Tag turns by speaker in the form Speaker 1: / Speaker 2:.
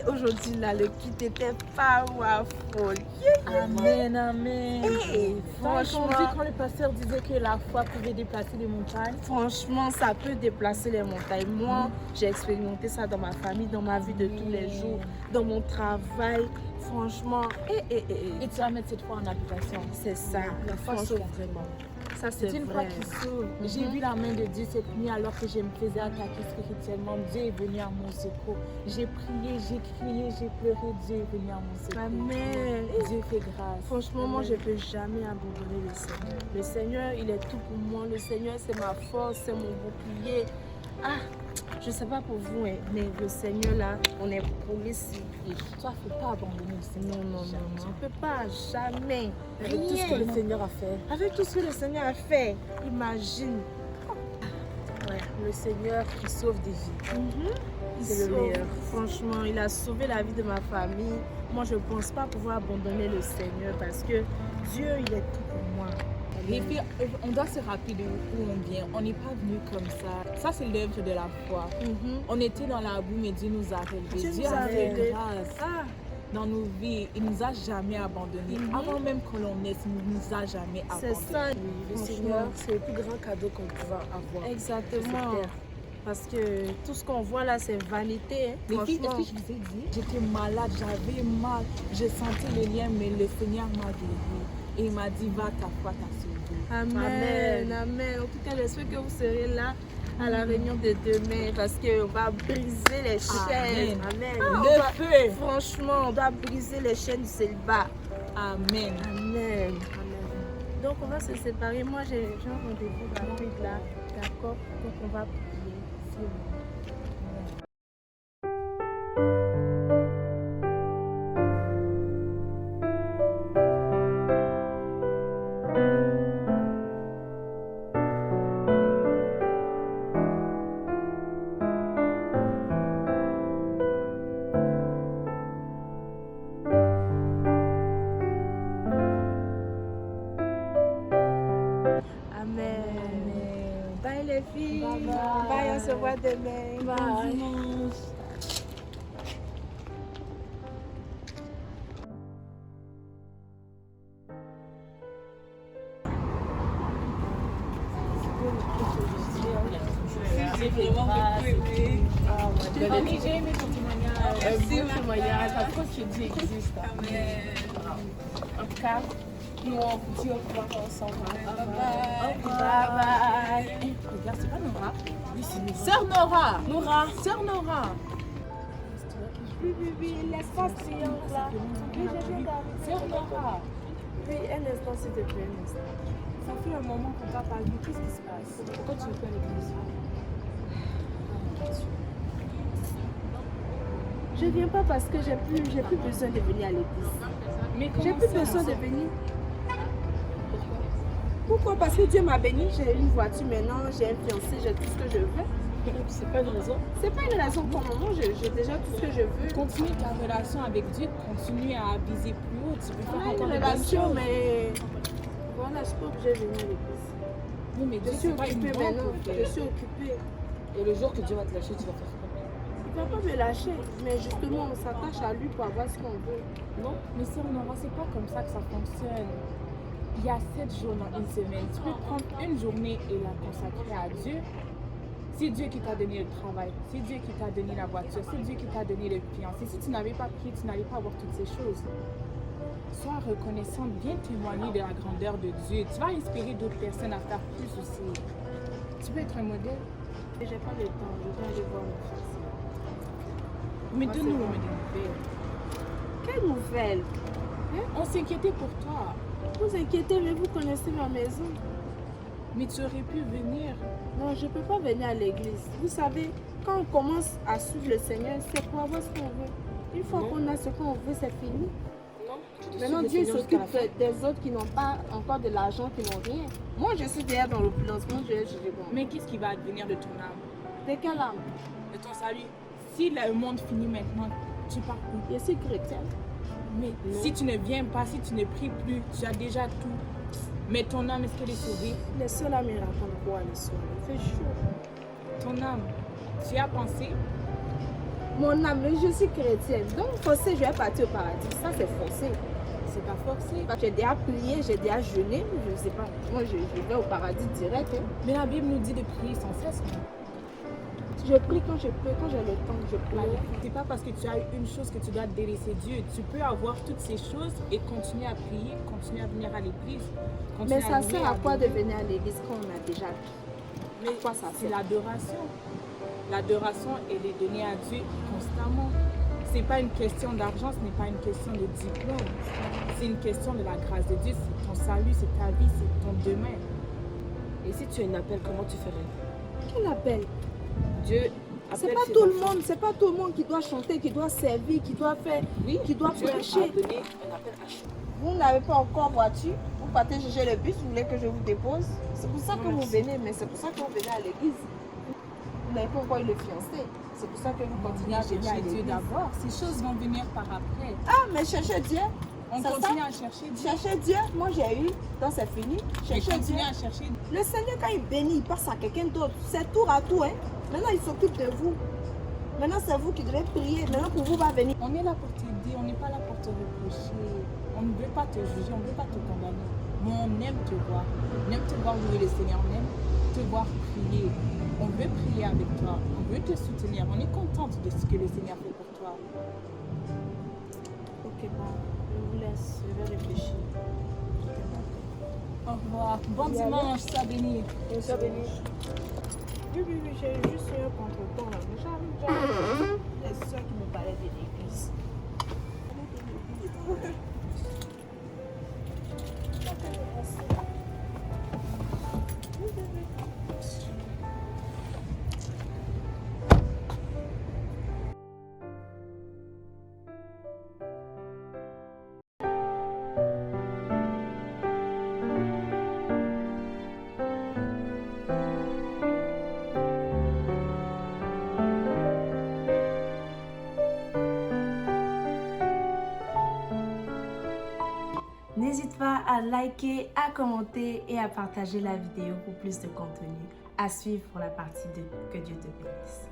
Speaker 1: aujourd'hui, là, le culte était powerful.
Speaker 2: Amen, amen.
Speaker 1: Hey, franchement,
Speaker 2: quand le pasteur disait que la foi pouvait déplacer les montagnes.
Speaker 1: Franchement, ça peut déplacer les montagnes. Moi, j'ai expérimenté ça dans ma famille, dans ma vie de tous les jours, dans mon travail. Franchement,
Speaker 2: et tu vas mettre cette foi en application.
Speaker 1: C'est ça.
Speaker 2: La foi sauve vraiment.
Speaker 1: Ça, c'est
Speaker 2: une foi qui sauve. J'ai vu la main de Dieu cette nuit alors que je me faisais attaquer spirituellement. Dieu est venu à mon secours. J'ai prié, j'ai crié, j'ai pleuré. Dieu est venu à mon secours.
Speaker 1: Amen.
Speaker 2: Dieu fait grâce.
Speaker 1: Franchement, moi, je ne peux jamais abandonner le Seigneur. Le Seigneur, il est tout pour moi. Le Seigneur, c'est ma force, c'est mon bouclier. Ah, je ne sais pas pour vous, mais le Seigneur, là, on est collé sur lui.
Speaker 2: Toi, il ne faut pas abandonner le Seigneur.
Speaker 1: Non. On ne peut pas, jamais.
Speaker 2: Avec tout ce que le Seigneur a fait.
Speaker 1: Avec tout ce que le Seigneur a fait, imagine.
Speaker 2: Ouais, le Seigneur qui sauve des vies. C'est le meilleur.
Speaker 1: Franchement, il a sauvé la vie de ma famille. Moi, je ne pense pas pouvoir abandonner le Seigneur parce que Dieu, il est tout pour moi.
Speaker 2: Et puis, on doit se rappeler de où on vient. On n'est pas venu comme ça. Ça, c'est l'œuvre de la foi. On était dans la boue, mais Dieu nous a relevés. Dieu a fait grâce dans nos vies. Il ne nous a jamais abandonnés. Avant même que l'on naisse, il ne nous a jamais abandonnés.
Speaker 1: C'est ça.
Speaker 2: Le Seigneur, c'est le plus grand cadeau qu'on pouvait avoir.
Speaker 1: Exactement. Parce que tout ce qu'on voit là, c'est vanité. Hein.
Speaker 2: Mais est-ce que je vous ai dit, j'étais malade, j'avais mal, je sentais les liens, mais le Seigneur m'a guéri. Et il m'a dit, va, ta foi t'a sauvé.
Speaker 1: Amen. En tout cas, j'espère que vous serez là à la réunion de demain parce qu'on va briser les chaînes. Amen.
Speaker 2: Le feu.
Speaker 1: Franchement, on doit briser les chaînes du célibat.
Speaker 2: Amen.
Speaker 1: Donc, on va se séparer. Moi, j'ai un rendez-vous rapide là. D'accord? Donc, on va prier. Bye les filles. Bye, on se voit demain.
Speaker 2: Bye. J'ai vraiment beaucoup aimé. J'ai aimé ton témoignage. Un beau témoignage. Parce que Dieu existe. En tout cas, nous on vous dit au revoir ensemble. Bye bye. Regarde, c'est pas Nora? Oui, c'est Nora. Sœur Nora. Sœur Nora.
Speaker 1: Oui, l'espace triangle là.
Speaker 2: Sœur Nora.
Speaker 1: Oui, un instant s'il te plaît, un instant.
Speaker 2: Ça fait un moment qu'on t'a parlé. Qu'est-ce qui se passe? Pourquoi tu veux pas l'église?
Speaker 1: Je viens pas parce que j'ai plus besoin de venir à l'église.
Speaker 2: Mais
Speaker 1: j'ai plus besoin de venir. Pourquoi? Parce que Dieu m'a béni, j'ai une voiture maintenant, j'ai un fiancé, j'ai tout ce que je veux.
Speaker 2: C'est pas une raison.
Speaker 1: C'est pas une raison pour le moment, j'ai déjà tout ce que je veux.
Speaker 2: Continue ta relation avec Dieu, continue à viser plus haut. Tu peux faire encore
Speaker 1: une relation, mais voilà, je suis pas obligée de venir à l'église.
Speaker 2: Oui, mais
Speaker 1: je suis occupée maintenant, je suis occupée.
Speaker 2: Et le jour que Dieu va te lâcher, tu vas faire quoi?
Speaker 1: Il ne va pas me lâcher, mais justement, on s'attache à lui pour avoir ce qu'on veut.
Speaker 2: Non, mais sœur Nora, c'est pas comme ça que ça fonctionne. Il y a 7 jours dans une semaine. Tu peux prendre une journée et la consacrer à Dieu. C'est Dieu qui t'a donné le travail, c'est Dieu qui t'a donné la voiture, c'est Dieu qui t'a donné le fiancé. Si tu n'avais pas prié, tu n'allais pas avoir toutes ces choses. Sois reconnaissante, viens témoigner de la grandeur de Dieu. Tu vas inspirer d'autres personnes à faire plus aussi. Tu peux être un modèle.
Speaker 1: J'ai pas le temps, je viens aller voir mon fils.
Speaker 2: Mais donne-nous des nouvelles.
Speaker 1: Quelles nouvelles?
Speaker 2: On s'inquiétait pour toi.
Speaker 1: Vous inquiétez, mais vous connaissez ma maison.
Speaker 2: Mais tu aurais pu venir.
Speaker 1: Non, je ne peux pas venir à l'église. Vous savez, quand on commence à suivre le Seigneur, c'est pour avoir ce qu'on veut. Une fois qu'on a ce qu'on veut, c'est fini.
Speaker 2: Non.
Speaker 1: Maintenant, Dieu s'occupe des autres qui n'ont pas encore de l'argent, qui n'ont rien. Moi, je suis déjà dans l'opulence. Moi, je dis bon.
Speaker 2: Mais qu'est-ce qui va advenir de ton âme?
Speaker 1: De quelle âme?
Speaker 2: De ton salut. Si le monde finit maintenant, tu pars où?
Speaker 1: Je suis chrétienne.
Speaker 2: Mais si tu ne viens pas, si tu ne pries plus, tu as déjà tout. Mais ton âme, est-ce qu'elle est sauvée?
Speaker 1: Les sols me racontent quoi le soir? Il fait chaud.
Speaker 2: Ton âme, tu as pensé?
Speaker 1: Mon âme, je suis chrétienne. Donc, forcé, je vais partir au paradis. Ça, c'est forcé.
Speaker 2: C'est pas forcé.
Speaker 1: J'ai déjà prié, j'ai déjà jeûné. Je ne sais pas. Moi, je vais au paradis direct. Hein.
Speaker 2: Mais la Bible nous dit de prier sans cesse.
Speaker 1: Je prie quand je peux, quand j'ai le temps, je prie.
Speaker 2: C'est pas parce que tu as une chose que tu dois délaisser Dieu. Tu peux avoir toutes ces choses et continuer à prier, continuer à venir à l'église.
Speaker 1: Mais ça sert à quoi de venir à l'église quand on a déjà pris?
Speaker 2: Mais quoi ça? C'est l'adoration. L'adoration, elle est donnée à Dieu constamment. Ce n'est pas une question d'argent, ce n'est pas une question de diplôme. C'est une question de la grâce de Dieu. C'est ton salut, c'est ta vie, c'est ton demain.
Speaker 3: Et si tu as un appel, comment tu ferais?
Speaker 1: Quel appel?
Speaker 3: Dieu
Speaker 1: c'est pas tout le monde, c'est pas tout le monde qui doit chanter, qui doit servir, qui doit faire, qui doit prêcher.
Speaker 3: Donner un appel à chaque.
Speaker 1: Vous n'avez pas encore voiture, vous partez chercher le bus, vous voulez que je vous dépose. C'est pour ça que vous venez, mais c'est pour ça que vous venez à l'église. Vous n'avez pas encore eu le fiancé. C'est pour ça que vous continuez à venir à
Speaker 2: chercher Dieu
Speaker 1: l'église.
Speaker 2: d'abord. Ces choses vont venir par après.
Speaker 1: Ah, mais cherchez Dieu.
Speaker 2: On continue à chercher Dieu.
Speaker 1: Chercher Dieu, moi j'ai eu, donc c'est fini. Chercher Dieu.
Speaker 2: À chercher.
Speaker 1: Le Seigneur, quand il bénit, il passe à quelqu'un d'autre. C'est tour à tour. Hein. Maintenant, il s'occupe de vous. Maintenant, c'est vous qui devez prier. Maintenant, pour vous, va venir.
Speaker 2: On est là pour t'aider, on n'est pas là pour te reprocher. On ne veut pas te juger, on ne veut pas te condamner. Mais on aime te voir. On aime te voir louer le Seigneur. On aime te voir prier. On veut prier avec toi. On veut te soutenir. On est contente de ce que le Seigneur fait pour toi.
Speaker 1: Ok, bon. Je vous laisse. Je vais réfléchir.
Speaker 2: Au revoir. Bon dimanche, sois béni.
Speaker 1: Sois béni. Oui, j'ai juste eu un contre-temps là. Mais j'arrive déjà. Les soeurs qui me parlaient de l'église. N'hésite pas à liker, à commenter et à partager la vidéo pour plus de contenu. À suivre pour la partie 2. Que Dieu te bénisse.